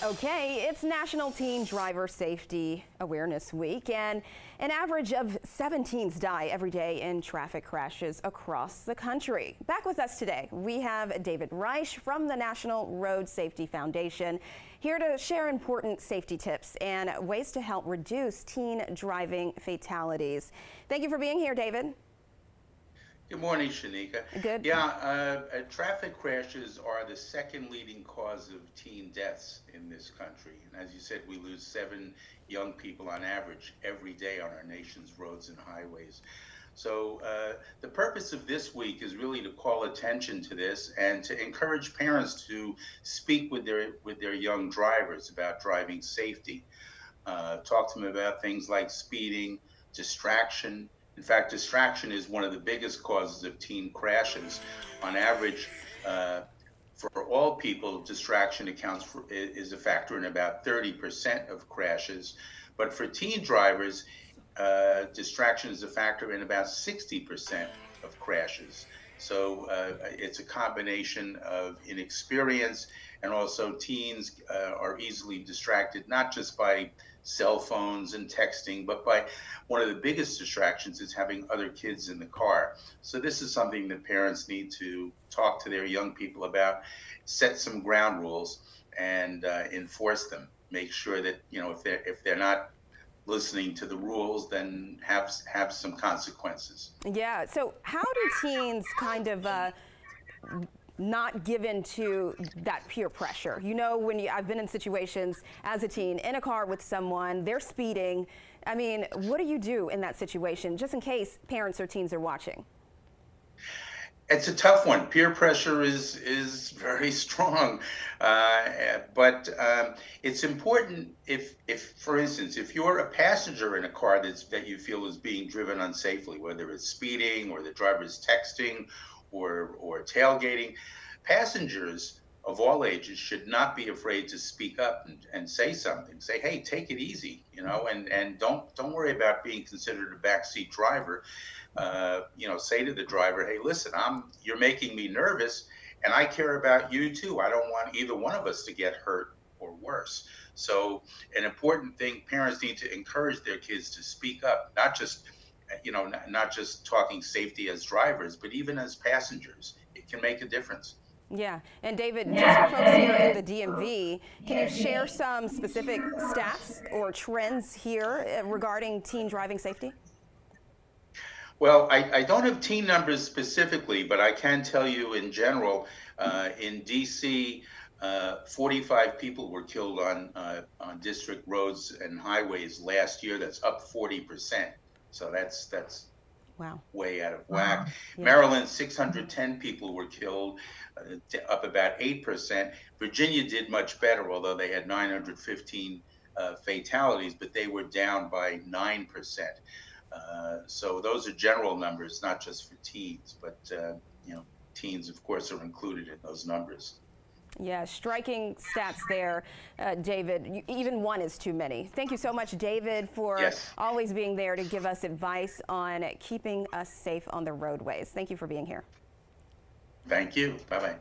Okay, it's National Teen Driver Safety Awareness Week, and an average of 7 teens die every day in traffic crashes across the country. Back with us today, we have David Reich from the National Road Safety Foundation, here to share important safety tips and ways to help reduce teen driving fatalities. Thank you for being here, David. Good morning, Shanika. Good. Yeah, traffic crashes are the second leading cause of teen deaths in this country. And as you said, we lose 7 young people on average every day on our nation's roads and highways. So the purpose of this week is really to call attention to this and to encourage parents to speak with their young drivers about driving safety. Talk to them about things like speeding, distraction. In fact, distraction is one of the biggest causes of teen crashes. On average, for all people, distraction is a factor in about 30% of crashes. But for teen drivers, distraction is a factor in about 60% of crashes. So it's a combination of inexperience, and also teens are easily distracted, not just by cell phones and texting, but by one of the biggest distractions is having other kids in the car. So this is something that parents need to talk to their young people about, set some ground rules, and enforce them. Make sure that, you know, if they're not listening to the rules, then have some consequences. Yeah, so how do teens kind of not give in to that peer pressure? You know, I've been in situations as a teen in a car with someone, they're speeding. I mean, what do you do in that situation, just in case parents or teens are watching? It's a tough one. Peer pressure is very strong, but it's important if, for instance, if you're a passenger in a car that you feel is being driven unsafely, whether it's speeding or the driver's texting or tailgating, passengers of all ages should not be afraid to speak up and say something. Say, hey, take it easy, you know, and don't worry about being considered a backseat driver. You know, say to the driver, hey, listen, you're making me nervous, and I care about you too. I don't want either one of us to get hurt or worse. So an important thing, parents need to encourage their kids to speak up, not just not just talking safety as drivers, but even as passengers. It can make a difference. Yeah, and David, just for folks here in the DMV, can you share some specific stats or trends here regarding teen driving safety? Well, I don't have teen numbers specifically, but I can tell you in general, in DC, 45 people were killed on district roads and highways last year. That's up 40%. So that's Wow. way out of whack. Yeah. Maryland, 610 people were killed, up about 8%. Virginia did much better, although they had 915 fatalities, but they were down by 9%. So those are general numbers, not just for teens, but teens, of course, are included in those numbers. Yeah, striking stats there, David. Even one is too many. Thank you so much, David, for always being there to give us advice on keeping us safe on the roadways. Thank you for being here. Thank you. Bye-bye.